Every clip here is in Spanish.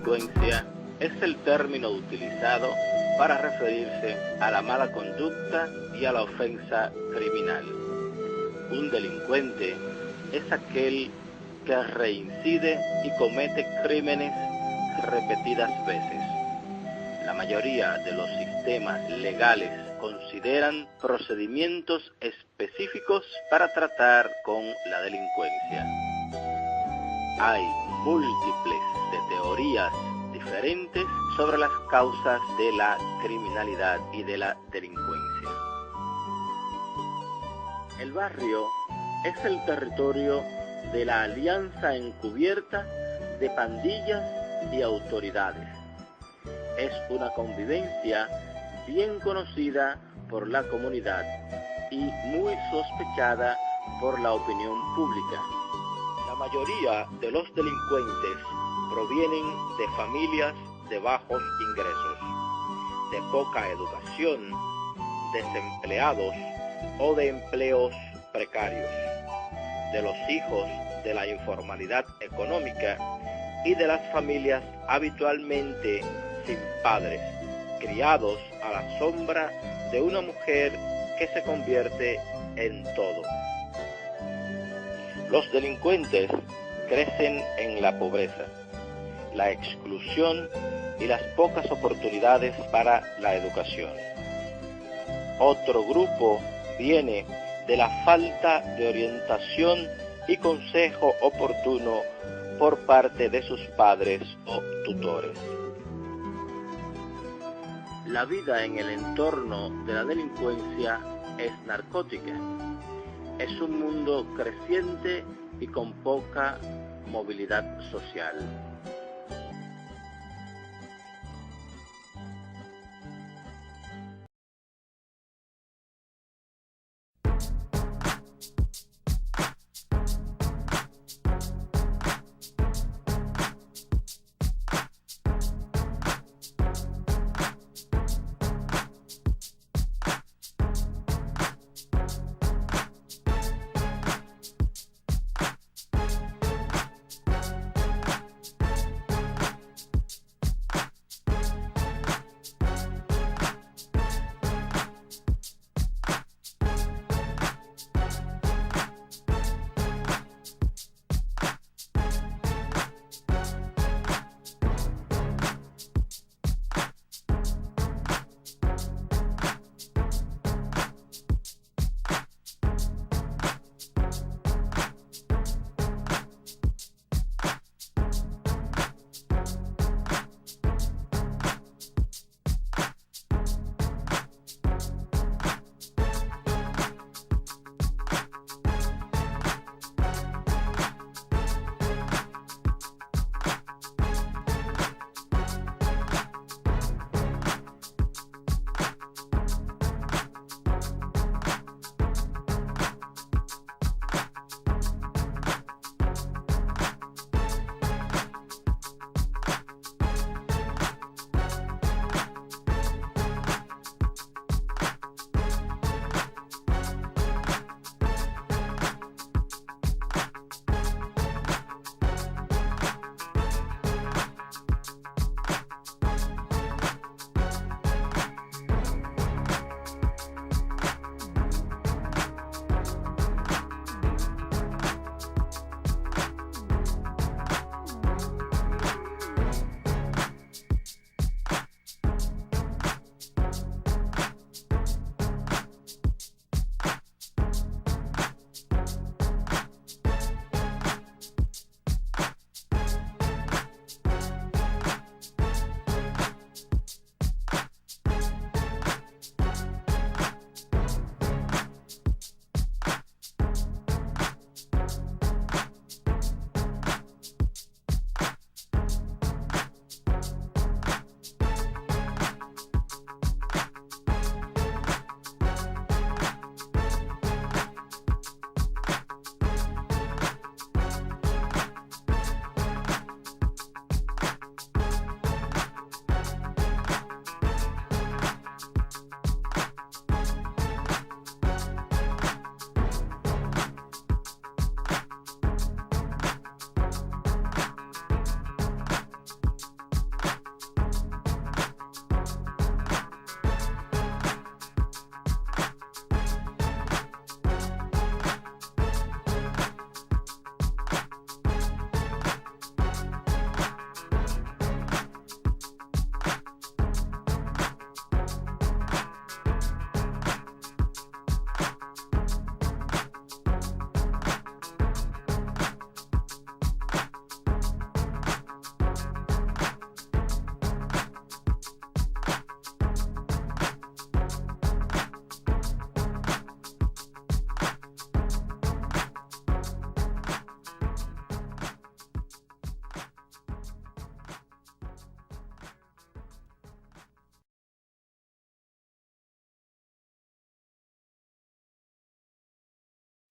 delincuencia es el término utilizado para referirse a la mala conducta y a la ofensa criminal. Un delincuente es aquel que reincide y comete crímenes repetidas veces. La mayoría de los sistemas legales consideran procedimientos específicos para tratar con la delincuencia. Hay múltiples teorías diferentes sobre las causas de la criminalidad y de la delincuencia. El barrio es el territorio de la alianza encubierta de pandillas y autoridades. Es una convivencia bien conocida por la comunidad y muy sospechada por la opinión pública. La mayoría de los delincuentes provienen de familias de bajos ingresos, de poca educación, desempleados o de empleos precarios, de los hijos de la informalidad económica y de las familias habitualmente sin padres, criados a la sombra de una mujer que se convierte en todo. Los delincuentes crecen en la pobreza, la exclusión y las pocas oportunidades para la educación. Otro grupo viene de la falta de orientación y consejo oportuno por parte de sus padres o tutores. La vida en el entorno de la delincuencia es narcótica. Es un mundo creciente y con poca movilidad social.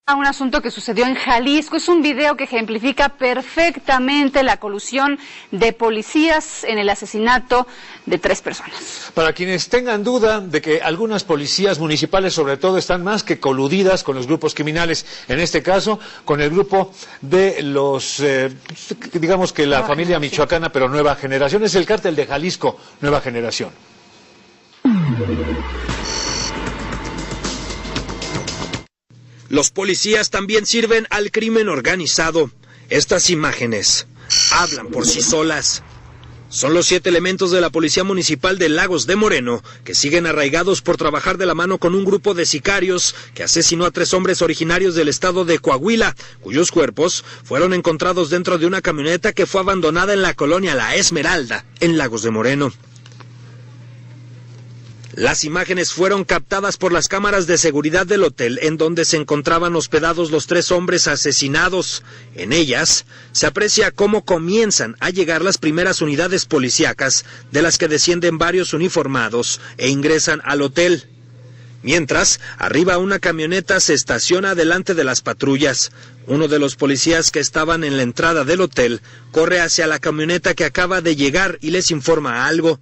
A un asunto que sucedió en Jalisco. Es un video que ejemplifica perfectamente la colusión de policías en el asesinato de 3 personas. Para quienes tengan duda de que algunas policías municipales sobre todo están más que coludidas con los grupos criminales, en este caso con el grupo de los, digamos que la familia michoacana, pero Nueva Generación, es el cártel de Jalisco, Nueva Generación. Los policías también sirven al crimen organizado. Estas imágenes hablan por sí solas. Son los 7 elementos de la Policía Municipal de Lagos de Moreno que siguen arraigados por trabajar de la mano con un grupo de sicarios que asesinó a 3 hombres originarios del estado de Coahuila, cuyos cuerpos fueron encontrados dentro de una camioneta que fue abandonada en la colonia La Esmeralda, en Lagos de Moreno. Las imágenes fueron captadas por las cámaras de seguridad del hotel en donde se encontraban hospedados los 3 hombres asesinados. En ellas se aprecia cómo comienzan a llegar las primeras unidades policíacas, de las que descienden varios uniformados e ingresan al hotel. Mientras, arriba una camioneta se estaciona delante de las patrullas. Uno de los policías que estaban en la entrada del hotel corre hacia la camioneta que acaba de llegar y les informa algo,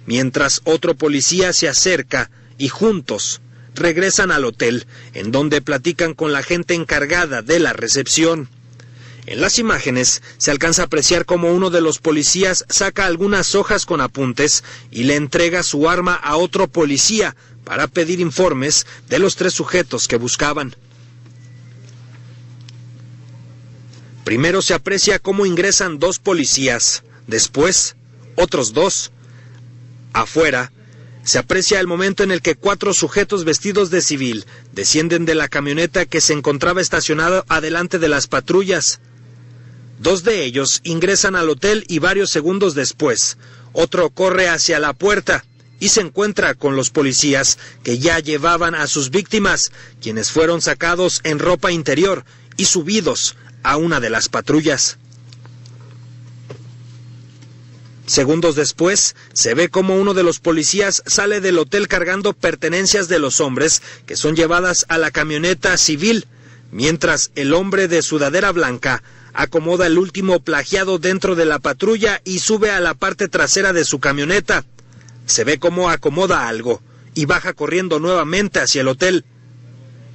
mientras otro policía se acerca y juntos regresan al hotel, en donde platican con la gente encargada de la recepción. En las imágenes se alcanza a apreciar cómo uno de los policías saca algunas hojas con apuntes y le entrega su arma a otro policía para pedir informes de los 3 sujetos que buscaban. Primero se aprecia cómo ingresan 2 policías, después otros 2. Afuera, se aprecia el momento en el que 4 sujetos vestidos de civil descienden de la camioneta que se encontraba estacionada adelante de las patrullas. 2 de ellos ingresan al hotel y varios segundos después, otro corre hacia la puerta y se encuentra con los policías que ya llevaban a sus víctimas, quienes fueron sacados en ropa interior y subidos a una de las patrullas. Segundos después, se ve cómo uno de los policías sale del hotel cargando pertenencias de los hombres que son llevadas a la camioneta civil, mientras el hombre de sudadera blanca acomoda el último plagiado dentro de la patrulla y sube a la parte trasera de su camioneta. Se ve cómo acomoda algo y baja corriendo nuevamente hacia el hotel.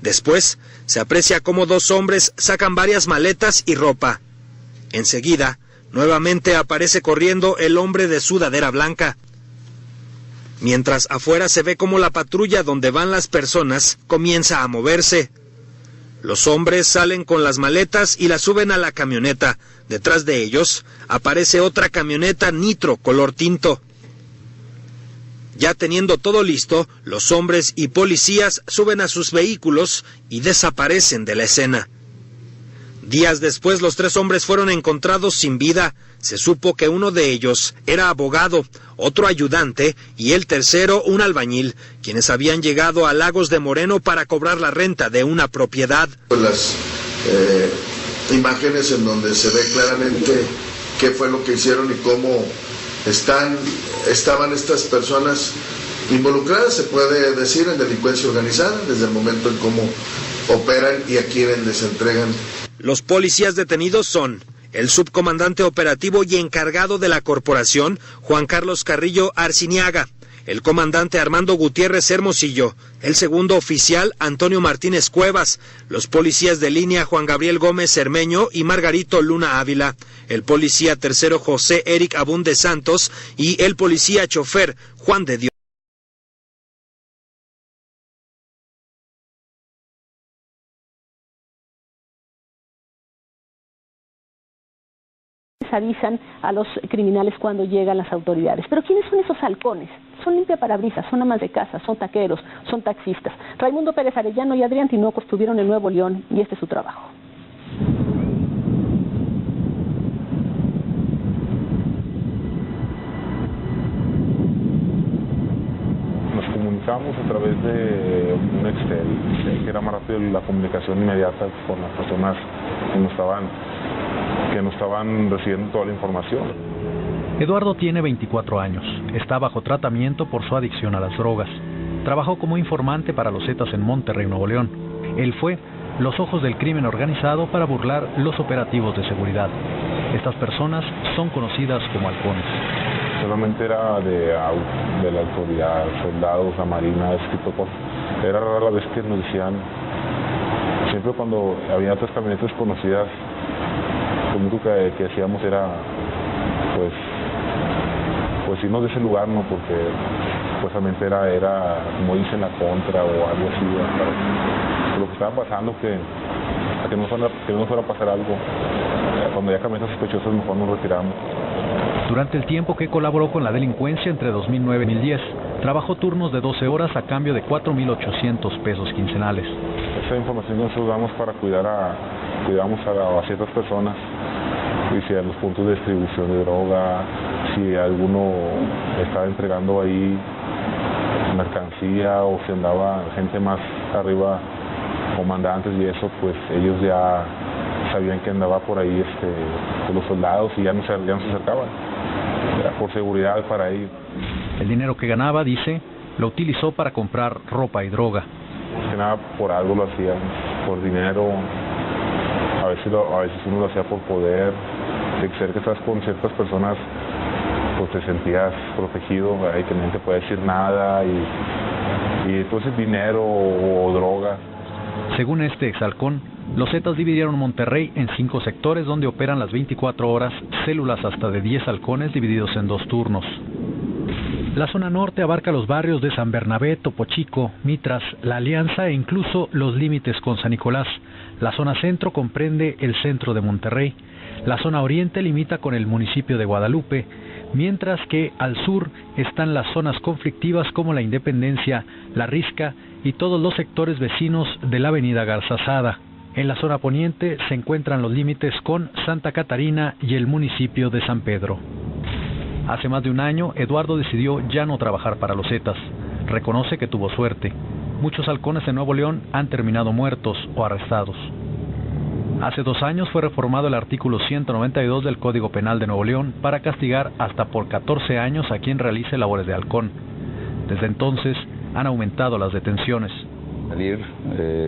Después, se aprecia cómo 2 hombres sacan varias maletas y ropa. Enseguida, nuevamente aparece corriendo el hombre de sudadera blanca. Mientras afuera se ve cómo la patrulla donde van las personas comienza a moverse. Los hombres salen con las maletas y las suben a la camioneta. Detrás de ellos aparece otra camioneta nitro color tinto. Ya teniendo todo listo, los hombres y policías suben a sus vehículos y desaparecen de la escena. Días después, los 3 hombres fueron encontrados sin vida. Se supo que uno de ellos era abogado, otro ayudante y el tercero un albañil, quienes habían llegado a Lagos de Moreno para cobrar la renta de una propiedad. Las imágenes en donde se ve claramente qué fue lo que hicieron y cómo estaban estas personas involucradas, se puede decir, en delincuencia organizada, desde el momento en cómo operan y a quienes les entregan. Los policías detenidos son el subcomandante operativo y encargado de la corporación, Juan Carlos Carrillo Arciniaga, el comandante Armando Gutiérrez Hermosillo, el segundo oficial Antonio Martínez Cuevas, los policías de línea Juan Gabriel Gómez Cermeño y Margarito Luna Ávila, el policía tercero José Eric Abunde Santos y el policía chofer Juan de Dios. Avisan a los criminales cuando llegan las autoridades. Pero ¿quiénes son esos halcones? Son limpiaparabrisas, son amas de casa, son taqueros, son taxistas. Raimundo Pérez Arellano y Adrián Tinoco estuvieron en Nuevo León y este es su trabajo. Nos comunicamos a través de un Excel, que era más rápido la comunicación inmediata con las personas que nos estaban recibiendo toda la información. Eduardo tiene 24 años, está bajo tratamiento por su adicción a las drogas. Trabajó como informante para los Zetas en Monterrey, Nuevo León. Él fue los ojos del crimen organizado para burlar los operativos de seguridad. Estas personas son conocidas como halcones. Solamente era de la autoridad, soldados, la marina, escrito cosas. Era rara la vez que nos decían, siempre cuando había otras camionetas conocidas, lo único que hacíamos era, pues irnos de ese lugar, ¿no? Porque supuestamente era como dicen, la contra o algo así, pero lo que estaba pasando, que no fuera a pasar algo, cuando había camionetas sospechosas mejor nos retiramos. Durante el tiempo que colaboró con la delincuencia entre 2009 y 2010, trabajó turnos de 12 horas a cambio de 4,800 pesos quincenales. Esa información que nosotros damos para cuidamos a ciertas personas, y si a los puntos de distribución de droga, si alguno estaba entregando ahí mercancía o si andaba gente más arriba, comandantes y eso, pues ellos ya sabían que andaba por ahí los soldados y ya no se acercaban. Era por seguridad para ellos. El dinero que ganaba, dice, lo utilizó para comprar ropa y droga. Más que nada por algo lo hacían, por dinero, a veces uno lo hacía por poder, de ser que estás con ciertas personas, pues te sentías protegido, y que nadie te puede decir nada, y entonces dinero o droga. Según este exhalcón, los Zetas dividieron Monterrey en 5 sectores donde operan las 24 horas células hasta de 10 halcones divididos en 2 turnos. La zona norte abarca los barrios de San Bernabé, Topo Chico, Mitras, La Alianza e incluso los límites con San Nicolás. La zona centro comprende el centro de Monterrey. La zona oriente limita con el municipio de Guadalupe, mientras que al sur están las zonas conflictivas como la Independencia, La Risca y todos los sectores vecinos de la avenida Garzazada. En la zona poniente se encuentran los límites con Santa Catarina y el municipio de San Pedro. Hace más de un año, Eduardo decidió ya no trabajar para los Zetas. Reconoce que tuvo suerte. Muchos halcones en Nuevo León han terminado muertos o arrestados. Hace 2 años fue reformado el artículo 192 del Código Penal de Nuevo León para castigar hasta por 14 años a quien realice labores de halcón. Desde entonces han aumentado las detenciones. Al ir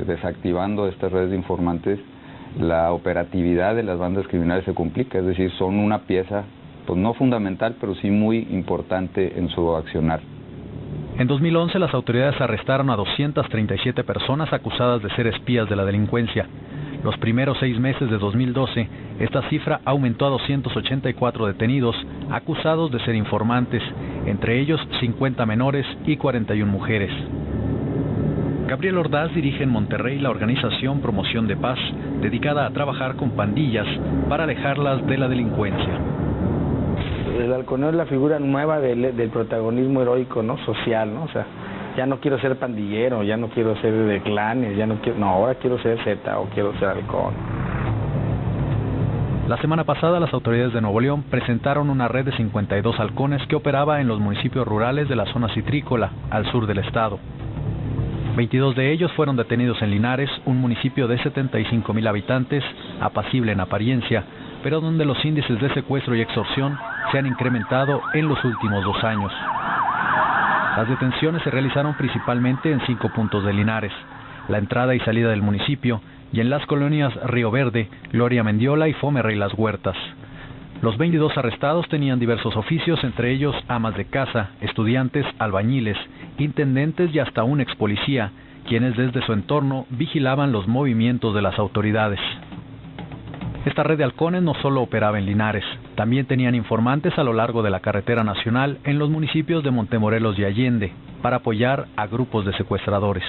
desactivando estas redes de informantes, la operatividad de las bandas criminales se complica, es decir, son una pieza, pues no fundamental, pero sí muy importante en su accionar. En 2011 las autoridades arrestaron a 237 personas acusadas de ser espías de la delincuencia. Los primeros 6 meses de 2012, esta cifra aumentó a 284 detenidos acusados de ser informantes, entre ellos 50 menores y 41 mujeres. Gabriel Ordaz dirige en Monterrey la organización Promoción de Paz, dedicada a trabajar con pandillas para alejarlas de la delincuencia. El halconeo es la figura nueva del protagonismo heroico, ¿no? Social, ¿no? O sea, ya no quiero ser pandillero, ya no quiero ser de clanes, ahora quiero ser Zeta o quiero ser halcón. La semana pasada las autoridades de Nuevo León presentaron una red de 52 halcones que operaba en los municipios rurales de la zona citrícola, al sur del estado. 22 de ellos fueron detenidos en Linares, un municipio de 75,000 habitantes, apacible en apariencia, pero donde los índices de secuestro y extorsión se han incrementado en los últimos 2 años. Las detenciones se realizaron principalmente en 5 puntos de Linares, la entrada y salida del municipio, y en las colonias Río Verde, Gloria Mendiola y Fomerrey Las Huertas. Los 22 arrestados tenían diversos oficios, entre ellos amas de casa, estudiantes, albañiles, intendentes y hasta un ex policía, quienes desde su entorno vigilaban los movimientos de las autoridades. Esta red de halcones no solo operaba en Linares, también tenían informantes a lo largo de la carretera nacional en los municipios de Montemorelos y Allende, para apoyar a grupos de secuestradores.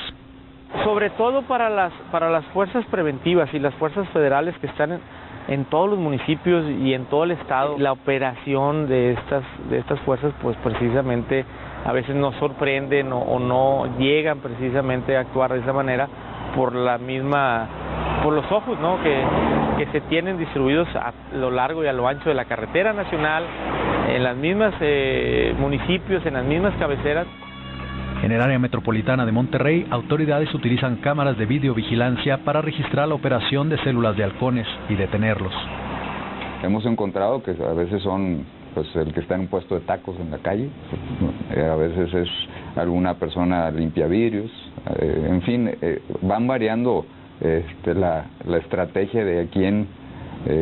Sobre todo para las fuerzas preventivas y las fuerzas federales que están en todos los municipios y en todo el estado. La operación de estas fuerzas, pues precisamente a veces nos sorprenden o no llegan precisamente a actuar de esa manera por los ojos, ¿no? que se tienen distribuidos a lo largo y a lo ancho de la carretera nacional, en las mismas municipios, en las mismas cabeceras. En el área metropolitana de Monterrey, autoridades utilizan cámaras de videovigilancia para registrar la operación de células de halcones y detenerlos. Hemos encontrado que a veces son el que está en un puesto de tacos en la calle, a veces es alguna persona limpia vidrios, en fin, van variando la estrategia de a quién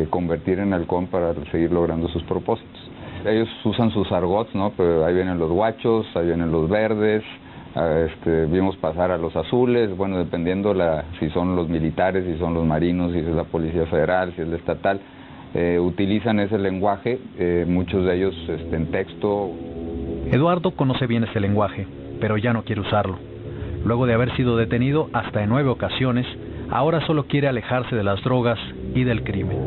convertir en halcón para seguir logrando sus propósitos. Ellos usan sus argots, ¿no? Pero ahí vienen los guachos, ahí vienen los verdes, vimos pasar a los azules, bueno, dependiendo si son los militares, si son los marinos, si es la Policía Federal, si es la estatal, utilizan ese lenguaje, muchos de ellos en texto. Eduardo conoce bien ese lenguaje, pero ya no quiere usarlo. Luego de haber sido detenido hasta en 9 ocasiones, ahora solo quiere alejarse de las drogas y del crimen.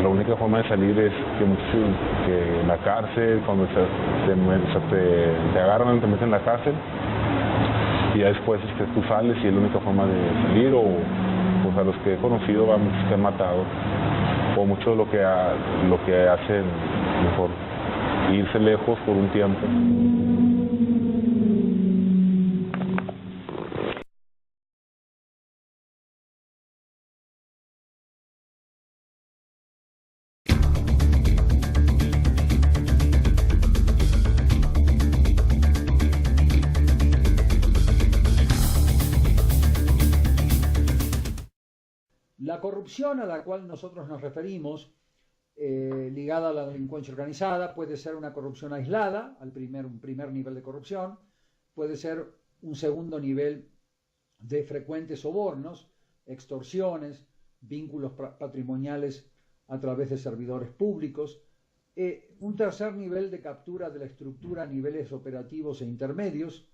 La única forma de salir es que en la cárcel, cuando te agarran, te meten en la cárcel y ya después tú sales y es la única forma de salir, o pues a los que he conocido, muchos que han matado, o muchos lo que hacen mejor irse lejos por un tiempo. La corrupción a la cual nosotros nos referimos, ligada a la delincuencia organizada, puede ser una corrupción aislada, un primer nivel de corrupción, puede ser un segundo nivel de frecuentes sobornos, extorsiones, vínculos patrimoniales a través de servidores públicos, un tercer nivel de captura de la estructura a niveles operativos e intermedios,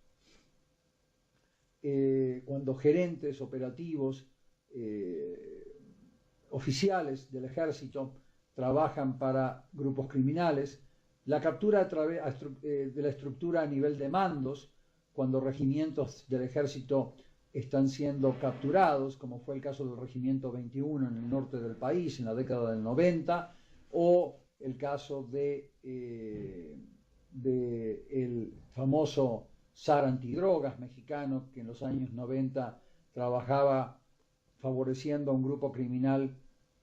cuando gerentes operativos, oficiales del ejército trabajan para grupos criminales, la captura a través de la estructura a nivel de mandos, cuando regimientos del ejército están siendo capturados, como fue el caso del Regimiento 21 en el norte del país en la década del 90, o el caso de el famoso SAR antidrogas mexicano, que en los años 90 trabajaba favoreciendo a un grupo criminal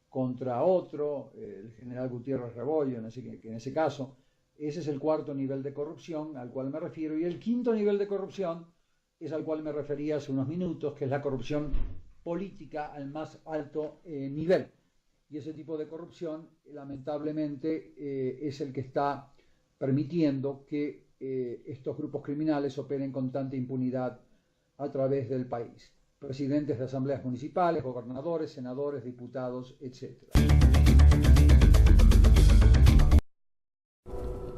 contra otro, el general Gutiérrez Rebollo, en ese caso. Ese es el cuarto nivel de corrupción al cual me refiero. Y el quinto nivel de corrupción es al cual me refería hace unos minutos, que es la corrupción política al más alto nivel. Y ese tipo de corrupción, lamentablemente, es el que está permitiendo que estos grupos criminales operen con tanta impunidad a través del país. Presidentes de asambleas municipales, gobernadores, senadores, diputados, etc.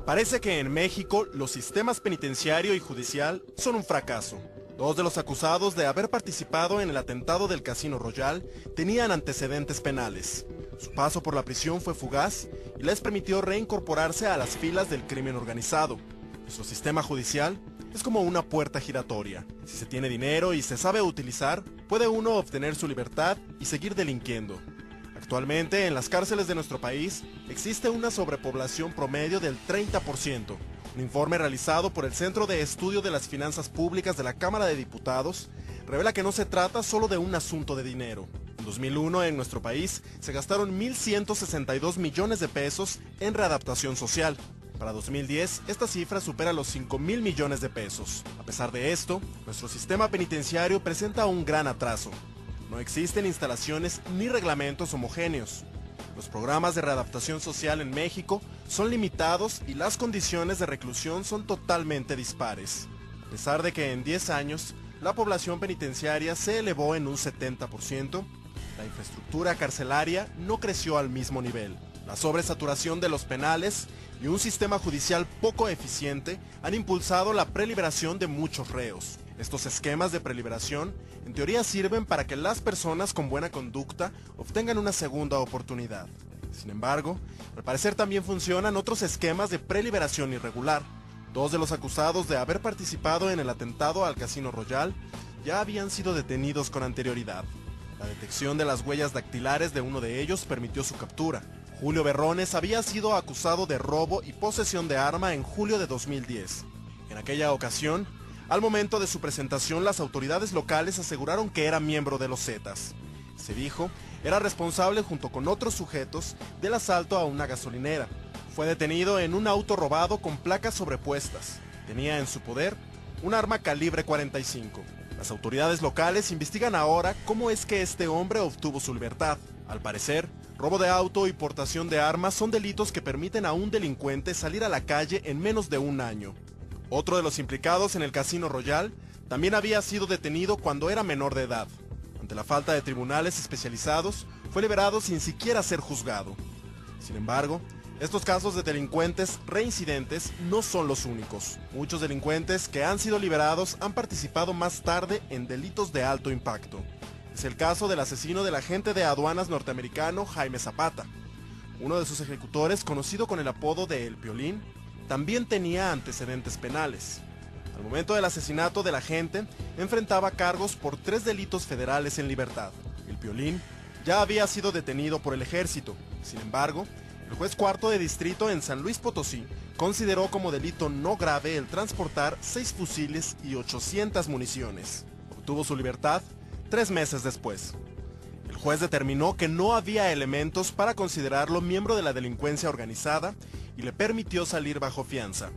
Parece que en México los sistemas penitenciario y judicial son un fracaso. 2 de los acusados de haber participado en el atentado del Casino Royal tenían antecedentes penales. Su paso por la prisión fue fugaz y les permitió reincorporarse a las filas del crimen organizado. Nuestro sistema judicial es como una puerta giratoria. Si se tiene dinero y se sabe utilizar, puede uno obtener su libertad y seguir delinquiendo. Actualmente, en las cárceles de nuestro país, existe una sobrepoblación promedio del 30%. Un informe realizado por el Centro de Estudio de las Finanzas Públicas de la Cámara de Diputados revela que no se trata solo de un asunto de dinero. En 2001, en nuestro país, se gastaron 1.162 millones de pesos en readaptación social. Para 2010, esta cifra supera los 5.000 millones de pesos. A pesar de esto, nuestro sistema penitenciario presenta un gran atraso. No existen instalaciones ni reglamentos homogéneos. Los programas de readaptación social en México son limitados y las condiciones de reclusión son totalmente dispares. A pesar de que en 10 años la población penitenciaria se elevó en un 70%, la infraestructura carcelaria no creció al mismo nivel. La sobresaturación de los penales y un sistema judicial poco eficiente han impulsado la preliberación de muchos reos. Estos esquemas de preliberación en teoría sirven para que las personas con buena conducta obtengan una segunda oportunidad. Sin embargo, al parecer también funcionan otros esquemas de preliberación irregular. 2 de los acusados de haber participado en el atentado al Casino Royal ya habían sido detenidos con anterioridad. La detección de las huellas dactilares de uno de ellos permitió su captura. Julio Berrones había sido acusado de robo y posesión de arma en julio de 2010. En aquella ocasión, al momento de su presentación, las autoridades locales aseguraron que era miembro de los Zetas. Se dijo, era responsable junto con otros sujetos del asalto a una gasolinera. Fue detenido en un auto robado con placas sobrepuestas. Tenía en su poder un arma calibre 45. Las autoridades locales investigan ahora cómo es que este hombre obtuvo su libertad. Al parecer, robo de auto y portación de armas son delitos que permiten a un delincuente salir a la calle en menos de un año. Otro de los implicados en el Casino Royal también había sido detenido cuando era menor de edad. Ante la falta de tribunales especializados, fue liberado sin siquiera ser juzgado. Sin embargo, estos casos de delincuentes reincidentes no son los únicos. Muchos delincuentes que han sido liberados han participado más tarde en delitos de alto impacto. Es el caso del asesino del agente de aduanas norteamericano Jaime Zapata. Uno de sus ejecutores, conocido con el apodo de El Piolín, también tenía antecedentes penales. Al momento del asesinato del agente, enfrentaba cargos por 3 delitos federales en libertad. El Piolín ya había sido detenido por el ejército. Sin embargo, el juez cuarto de distrito en San Luis Potosí consideró como delito no grave el transportar 6 fusiles y 800 municiones. Obtuvo su libertad 3 meses después. El juez determinó que no había elementos para considerarlo miembro de la delincuencia organizada y le permitió salir bajo fianza.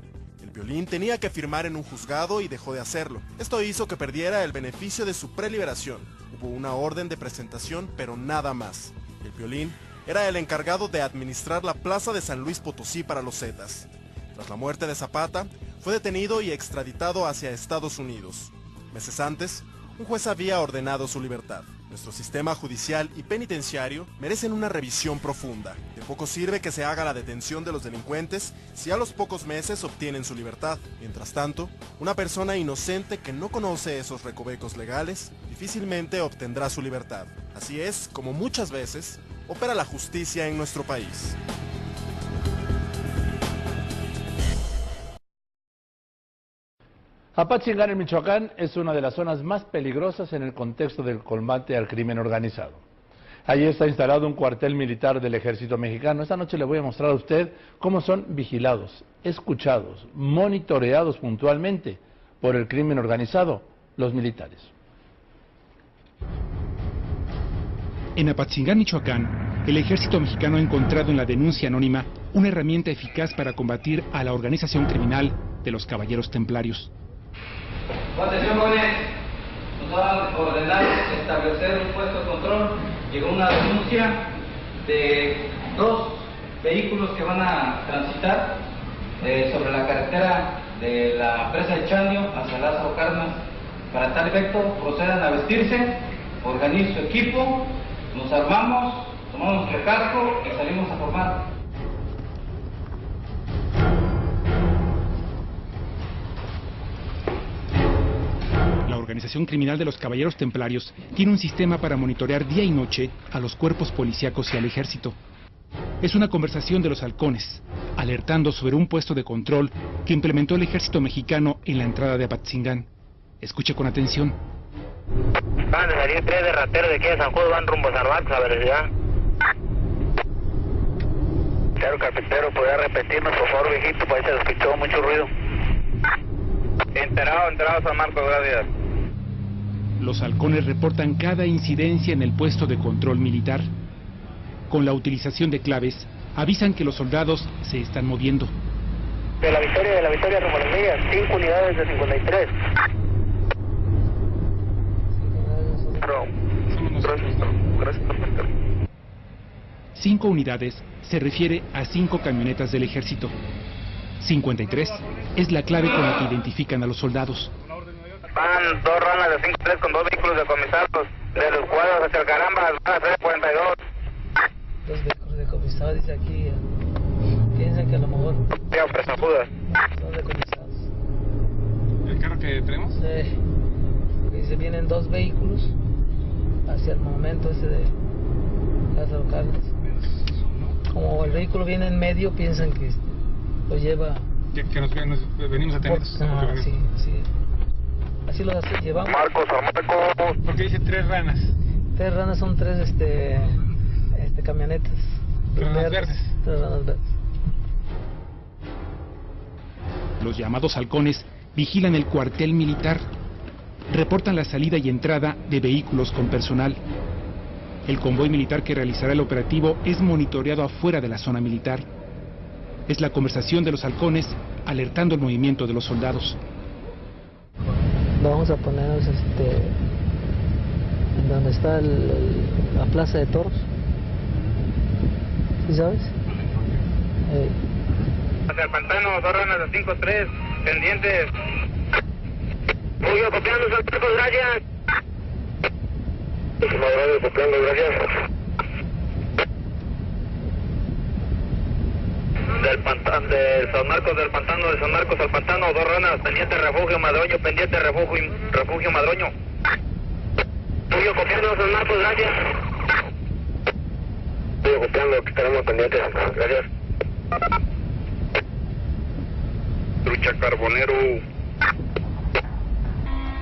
El Piolín tenía que firmar en un juzgado y dejó de hacerlo. Esto hizo que perdiera el beneficio de su preliberación. Hubo una orden de presentación, pero nada más. El Piolín era el encargado de administrar la plaza de San Luis Potosí para los Zetas. Tras la muerte de Zapata, fue detenido y extraditado hacia Estados Unidos. Meses antes, un juez había ordenado su libertad. Nuestro sistema judicial y penitenciario merecen una revisión profunda. De poco sirve que se haga la detención de los delincuentes si a los pocos meses obtienen su libertad. Mientras tanto, una persona inocente que no conoce esos recovecos legales difícilmente obtendrá su libertad. Así es como muchas veces opera la justicia en nuestro país. Apatzingán, en Michoacán, es una de las zonas más peligrosas en el contexto del combate al crimen organizado. Allí está instalado un cuartel militar del Ejército Mexicano. Esta noche le voy a mostrar a usted cómo son vigilados, escuchados, monitoreados puntualmente por el crimen organizado los militares. En Apatzingán, Michoacán, el Ejército Mexicano ha encontrado en la denuncia anónima una herramienta eficaz para combatir a la organización criminal de los Caballeros Templarios. Atención, jóvenes, nos han ordenado establecer un puesto de control. Llegó una denuncia de 2 vehículos que van a transitar sobre la carretera de la presa de Chandio hacia Lázaro Cárdenas. Para tal efecto, procedan a vestirse, organizan su equipo, nos armamos, tomamos nuestro casco y salimos a formar. La organización criminal de los Caballeros Templarios tiene un sistema para monitorear día y noche a los cuerpos policíacos y al ejército. Es una conversación de los halcones, alertando sobre un puesto de control que implementó el Ejército Mexicano en la entrada de Apatzingán. Escuche con atención. Van a salir 3 de rateros de aquí de San Juan, van rumbo a San Marcos, a velocidad. Claro, carpintero, ¿podría repetirnos, por favor, viejito? Pues ahí se escuchó mucho ruido. Enterado, San Marcos, gracias. Los halcones reportan cada incidencia en el puesto de control militar. Con la utilización de claves, avisan que los soldados se están moviendo. De la victoria rumbo a las millas, 5 unidades de 53. 5 unidades se refiere a 5 camionetas del ejército. 53 es la clave con la que identifican a los soldados. Van 2 ranas de 5-3 con 2 vehículos decomisados. De los cuadros hacia el Carambas van a ser 42. 2 vehículos decomisados, dice aquí. Piensan que a lo mejor son decomisados. ¿El carro que tenemos? Sí. Dice, vienen 2 vehículos hacia el momento ese de Lázaro Cárdenas. Como el vehículo viene en medio, piensan que lo lleva... Que nos venimos a tener. Sí, sí. Así lo llevamos. Marcos. ¿Por qué dice 3 ranas? 3 ranas son 3 camionetas. Ranas verdes. 3 ranas verdes. Los llamados halcones vigilan el cuartel militar. Reportan la salida y entrada de vehículos con personal. El convoy militar que realizará el operativo es monitoreado afuera de la zona militar. Es la conversación de los halcones alertando el movimiento de los soldados. Vamos a ponernos en donde está la plaza de toros. ¿Sí sabes? Hacia el pantano, 2 ranas de 5-3, pendientes. Muy bien, copiando, San Marcos, gracias. Muchísimas gracias, copiando, gracias. Del San Marcos, del pantano, de San Marcos al pantano, 2 ranas, pendiente refugio Madroño, pendiente refugio Madroño. Muy bien, copiando, San Marcos, gracias. Muy bien, copiando, que estaremos pendientes, gracias. Trucha Carbonero.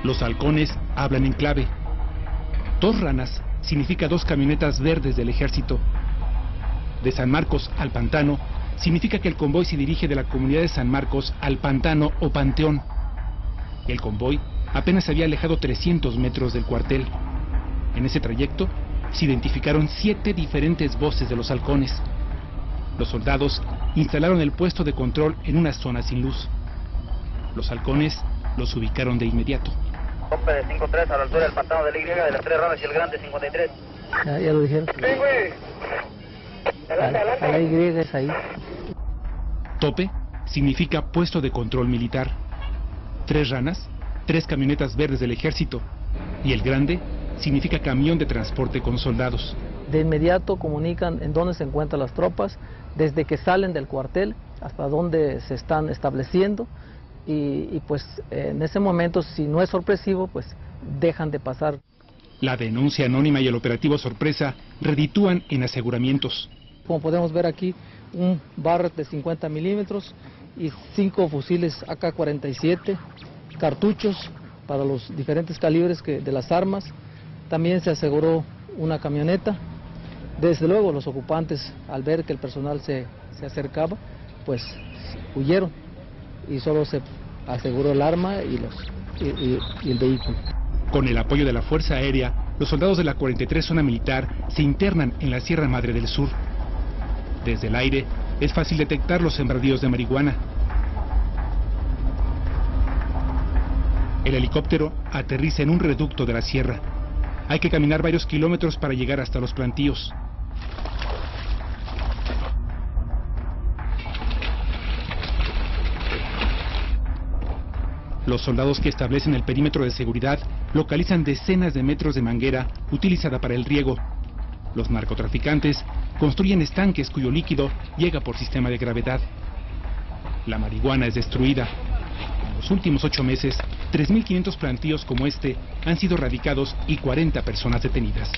Los halcones hablan en clave. 2 ranas significa 2 camionetas verdes del ejército. De San Marcos al pantano significa que el convoy se dirige de la comunidad de San Marcos al pantano o panteón. El convoy apenas se había alejado 300 metros del cuartel. En ese trayecto se identificaron 7 diferentes voces de los halcones. Los soldados instalaron el puesto de control en una zona sin luz. Los halcones los ubicaron de inmediato. Tope de 5-3 a la altura del pantano de la Y, de las 3 ranas y el grande 53. Ya lo dijeron. Sí, güey. La Y es ahí. Tope significa puesto de control militar. 3 ranas, 3 camionetas verdes del ejército. Y el grande significa camión de transporte con soldados. De inmediato comunican en dónde se encuentran las tropas, desde que salen del cuartel hasta dónde se están estableciendo. Y pues en ese momento, si no es sorpresivo, pues dejan de pasar. La denuncia anónima y el operativo sorpresa reditúan en aseguramientos. Como podemos ver aquí, un Barrett de 50 milímetros y 5 fusiles AK-47, cartuchos para los diferentes calibres de las armas. También se aseguró una camioneta. Desde luego los ocupantes, al ver que el personal se acercaba, pues huyeron y solo se aseguró el arma y el vehículo. Con el apoyo de la Fuerza Aérea, los soldados de la 43 Zona Militar se internan en la Sierra Madre del Sur. Desde el aire es fácil detectar los sembradíos de marihuana. El helicóptero aterriza en un reducto de la sierra. Hay que caminar varios kilómetros para llegar hasta los plantíos. Los soldados que establecen el perímetro de seguridad localizan decenas de metros de manguera utilizada para el riego. Los narcotraficantes construyen estanques cuyo líquido llega por sistema de gravedad. La marihuana es destruida. En los últimos 8 meses, 3.500 plantíos como este han sido erradicados y 40 personas detenidas.